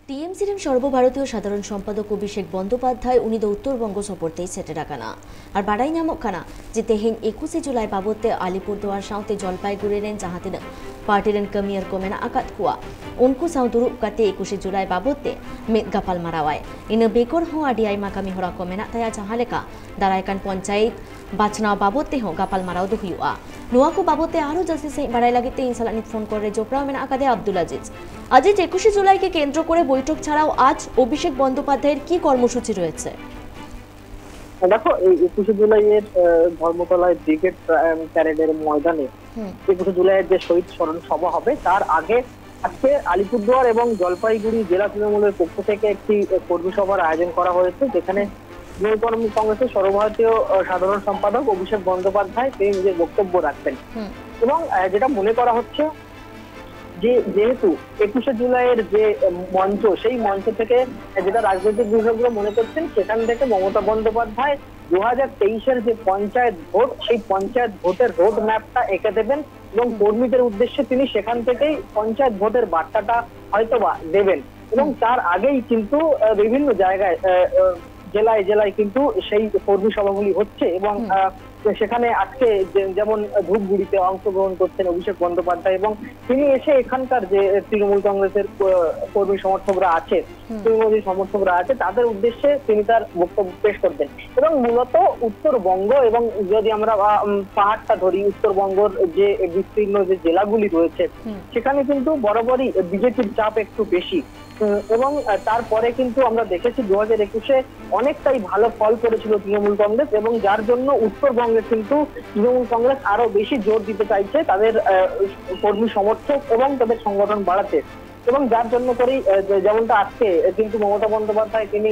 টিএমসির সর্বভারতীয় সাধারণ সম্পাদক অভিষেক বন্দ্যোপাধ্যায় উনি ᱫᱚ উত্তরবঙ্গ সফরতেই ᱥᱮᱴᱮᱨ ᱟᱠᱟᱱᱟ ᱟᱨ ᱵᱟᱰᱟᱭ ᱧᱟᱢᱚᱜ ᱠᱟᱱᱟ ᱡᱮ ᱛᱮᱦᱮᱧ 21 ᱡᱩᱞᱟᱭ ᱵᱟᱵᱚᱫᱛᱮ ᱟᱞᱤᱯᱩᱨᱫᱩᱣᱟᱨ ᱥᱟᱶᱛᱮ ᱡᱚᱞᱯᱟᱭᱜᱩᱲᱤ ᱨᱮᱱ ᱡᱟᱦᱟᱸ ᱛᱤᱱᱟᱹᱜ ᱯᱟᱨᱴᱤ ᱨᱮᱱ ᱠᱟᱹᱢᱤᱭᱟᱹᱨ ᱠᱚ ᱢᱮᱱᱟᱜ ᱟᱠᱟᱫ ᱠᱚᱣᱟ ᱩᱱᱠᱩ ᱥᱟᱶ ᱫᱩᱲᱩᱵ ᱠᱟᱛᱮ 21 ᱡᱩᱞᱟᱭ ᱵᱟᱵᱚᱫᱛᱮ ᱢᱤᱫ ᱜᱟᱯᱟᱞ ᱢᱟᱨᱟᱣᱟᱭ ᱤᱱᱟᱹ ᱵᱮᱜᱚᱨ ᱦᱚᱸ ᱟᱹᱰᱤ ᱟᱭᱢᱟ ᱠᱟᱹᱢᱤ ᱦᱚᱨᱟ ᱠᱚ ᱢᱮᱱᱟᱜ ᱛᱟᱭᱟ ᱡᱟᱦᱟᱸ ᱞᱮᱠᱟ ᱫᱟᱨᱟᱭ ᱠᱟᱱ ᱯᱚᱧᱪᱟᱭᱮᱛ ᱵᱟᱪᱷᱱᱟᱣ ᱵᱟᱵᱚᱫ ᱛᱮᱦᱚᱸ ᱜᱟᱯᱟᱞ ᱢᱟᱨᱟᱣ ᱫᱚ ᱦᱩᱭᱩᱜᱼᱟ ᱱᱚᱣᱟ ᱠᱚ ᱵᱟᱵᱚᱫ ᱛᱮ ᱟᱨᱚ ᱡᱟᱹᱥᱛᱤ ᱥᱟᱺᱦᱤᱡ ᱵᱟᱲᱟᱭ ᱞᱟᱹᱜᱤᱫ ᱛᱮ ᱤᱧ ᱥᱟᱞᱟᱜ ᱱᱤᱛ ᱯᱷᱳᱱ ᱠᱚᱞ ᱨᱮ ᱡᱚᱯᱲᱟᱣ ᱢᱮᱱᱟᱜ ᱟᱠᱟᱫᱮᱭᱟ আব্দুল আজিজ। আজিজ 21 জুলাইকে কেন্দ্র করে বৈঠক ছাড়াও আজ অভিষেক বন্দ্যোপাধ্যায়ের কি কর্মসূচি রয়েছে? দেখো এই 21 জুলাইয়ের ধর্মতলায় ব্রিগেড প্যারেডের ময়দানে 21 জুলাইয়ের যে শহীদ স্মরণ সভা হবে তার আগে আজকে আলিপুরদুয়ার এবং জলপাইগুড়ি জেলা তৃণমূলের পক্ষ থেকে একটি কর্মী সভার আয়োজন করা হয়েছে যেখানে তৃণমূল কংগ্রেসের সর্বভারতীয় সাধারণ সম্পাদক অভিষেক বন্দ্যোপাধ্যায় তিনি নিজের বক্তব্য রাখবেন এবং যেটা মনে করা হচ্ছে যে যেহেতু 21 জুলাইয়ের যে মঞ্চ সেই মঞ্চ থেকে যেটা রাজনৈতিক বিশেষজ্ঞরা মনে করছেন সেখান থেকে মমতা বন্দ্যোপাধ্যায় 2023-এর যে পঞ্চায়েত ভোট সেই পঞ্চায়েত ভোটের রোড ম্যাপটা এঁকে দেবেন এবং কর্মীদের উদ্দেশ্যে তিনি সেখান থেকেই পঞ্চায়েত ভোটের বার্তাটা হয়তোবা দেবেন এবং তার আগেই কিন্তু বিভিন্ন জায়গায় জেলায় জেলায় কিন্তু সেই কর্মী সভাগুলি হচ্ছে এবং সেখানে আজকে যেমন ধূপগুড়িতে অংশগ্রহণ করছেন অভিষেক বন্দ্যোপাধ্যায় এবং তিনি এসে এখানকার যে তৃণমূল কংগ্রেসের কর্মী সমর্থকরা আছে তৃণমূল সমর্থকরা আছে তাদের উদ্দেশ্যে তিনি তার বক্তব্য পেশ করবেন এবং মূলত উত্তরবঙ্গ এবং যদি আমরা পাহাড়টা ধরি উত্তরবঙ্গের যে বিস্তীর্ণ যে জেলাগুলি রয়েছে সেখানে কিন্তু বরাবরই বিজেপির চাপ একটু বেশি এবং তারপরে কিন্তু আমরা দেখেছি 2021-এ অনেকটাই ভালো ফল করেছিল তৃণমূল কংগ্রেস এবং যার জন্য উত্তরবঙ্গে কিন্তু তৃণমূল কংগ্রেস আরো বেশি জোর দিতে চাইছে তাদের কর্মী সমর্থক এবং তাদের সংগঠন বাড়াতে এবং যার জন্য করেই যেমনটা আজকে কিন্তু মমতা বন্দ্যোপাধ্যায় তিনি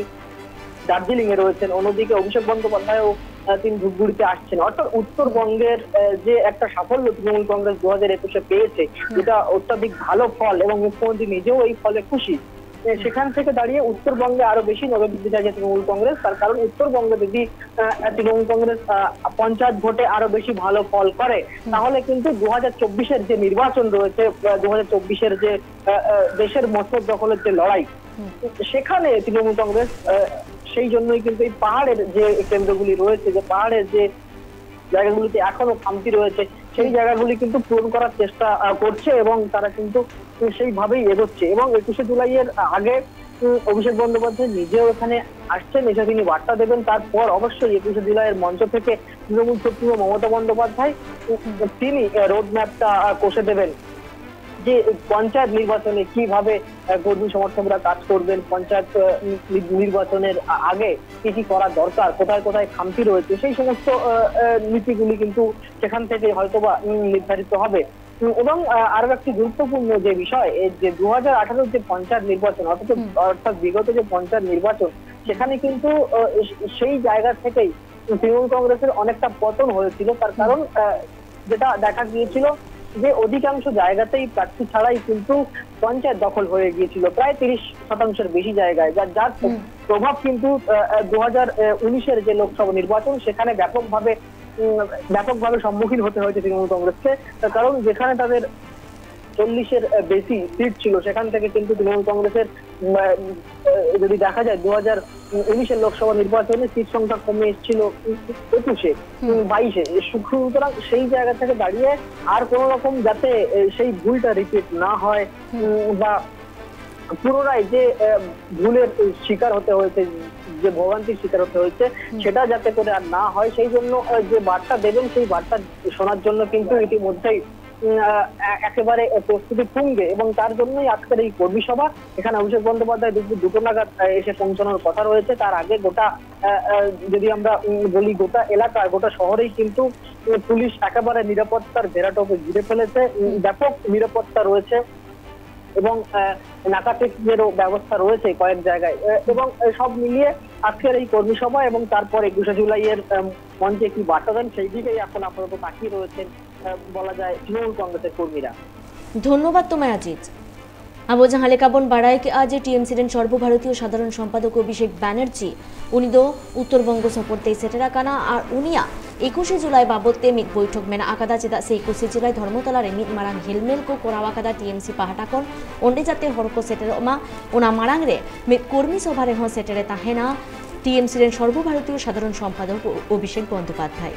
দার্জিলিং এ রয়েছেন অন্যদিকে অভিষেক বন্দ্যোপাধ্যায়ও তিনি ধূপগুড়িতে আসছেন অর্থাৎ উত্তরবঙ্গের যে একটা সাফল্য তৃণমূল কংগ্রেস 2021-এ পেয়েছে এটা অত্যাধিক ভালো ফল এবং মুখ্যমন্ত্রী নিজেও এই ফলে খুশি সেখান থেকে দাঁড়িয়ে উত্তরবঙ্গে আরো বেশি নজর দিতে চাইছে তৃণমূল কংগ্রেস তার কারণ উত্তরবঙ্গে যদি তৃণমূল কংগ্রেস পঞ্চায়েত ভোটে আরো বেশি ভালো ফল করে তাহলে কিন্তু 2024-এর যে নির্বাচন রয়েছে 2024-এর যে দেশের মসনদ দখলের যে লড়াই সেখানে তৃণমূল কংগ্রেস সেই জন্যই কিন্তু এই পাহাড়ের যে কেন্দ্রগুলি রয়েছে যে পাহাড়ের যে জায়গাগুলিতে এখনো খামতি রয়েছে সেই জায়গাগুলি কিন্তু পূরণ করার চেষ্টা করছে এবং তারা কিন্তু সেইভাবেই এগোচ্ছে এবং 21 জুলাইয়ের আগে অভিষেক বন্দ্যোপাধ্যায় নিজেও এখানে আসছেন এসে তিনি বার্তা দেবেন তারপর অবশ্যই 21 জুলাইয়ের মঞ্চ থেকে তৃণমূল সুপ্রিমো মমতা বন্দ্যোপাধ্যায় তিনি রোড ম্যাপটা কষে দেবেন যে পঞ্চায়েত নির্বাচনে কিভাবে কর্মী সমর্থকরা কাজ করবেন পঞ্চায়েত নির্বাচনের আগে কি কি করা দরকার কোথায় কোথায় খামতি রয়েছে সেই সমস্ত নীতিগুলি কিন্তু সেখান থেকে হয়তোবা নির্ধারিত হবে এবং আরো একটি গুরুত্বপূর্ণ যে বিষয় যে 2018-এর যে পঞ্চায়েত নির্বাচন অর্থাৎ বিগত যে পঞ্চায়েত নির্বাচন সেখানে কিন্তু সেই জায়গা থেকেই তৃণমূল কংগ্রেসের অনেকটা পতন হয়েছিল তার কারণ যেটা দেখা গিয়েছিল যে অধিকাংশ জায়গাতেই প্রার্থী ছাড়াই কিন্তু পঞ্চায়েত দখল হয়ে গিয়েছিল প্রায় 30%-এর বেশি জায়গায় যার প্রভাব কিন্তু 2019-এর যে লোকসভা নির্বাচন সেখানে ব্যাপকভাবে সম্মুখীন হতে হয়েছে তৃণমূল কংগ্রেসকে কারণ যেখানে তাদের 40-এর বেশি সিট ছিল সেখান থেকে কিন্তু তৃণমূল কংগ্রেসের যদি দেখা যায় 2019-এর লোকসভা নির্বাচনে সিট সংখ্যা কমে এসেছিল 22-এ সুতরাং সেই জায়গা থেকে দাঁড়িয়ে আর কোন রকম যাতে সেই ভুলটা রিপিট না হয় বা পুনরায় যে ভুলের শিকার হতে হয়েছে যে ভোগান্তির শিকার হতে হয়েছে সেটা যাতে করে আর না হয় সেই জন্য যে বার্তা দেবেন সেই বার্তা শোনার জন্য কিন্তু ইতিমধ্যেই একেবারে প্রস্তুতি তুঙ্গে এবং তার জন্যই আজকের এই কর্মী সভা এখানে অভিষেক বন্দ্যোপাধ্যায় দুটো নাগাদ এসে পৌঁছানোর কথা রয়েছে তার আগে গোটা যদি আমরা বলি গোটা এলাকায় গোটা শহরেই কিন্তু পুলিশ একেবারে নিরাপত্তার ঘেরাটোপে ঘিরে ফেলেছে ব্যাপক নিরাপত্তা রয়েছে এবং নাকা চেকিংয়েরও ব্যবস্থা রয়েছে কয়েক জায়গায় এবং সব মিলিয়ে আজকের এই কর্মী সভা এবং তারপর 21 জুলাইয়ের মঞ্চে কি বার্তা দেন সেই দিকেই এখন আপাতত তাকিয়ে রয়েছেন বলা যায় তৃণমূল কংগ্রেসের কর্মীরা। ধন্যবাদ তোমায় আজিজ। আবু জাহালে কাবন বাড়ায় कि आज टीएमसी সর্বভারতীয় সাধারণ সম্পাদক অভিষেক ব্যানার্জি উনি ᱫᱚ উত্তরবঙ্গ সফরতেই ᱥᱮᱴᱮᱨ ᱟᱠᱟᱱᱟ আর উনিয়া 21 जुलाई बाबते मित बैठक मेना आकादा चेदा से 21 जुलाई धर्मतला रे मित मारांग हेलमेल को कोराव आकादा टीएमसी पाहाटा खन ओंडे जाते हर को सेटेरमा ओना मारांग रे मित कर्मी सभा रे हो सेटेरे ताहेना टीएमसी रे सर्वभारतीय साधारण सम्पादक अभिषेक बंदोपाध्याय।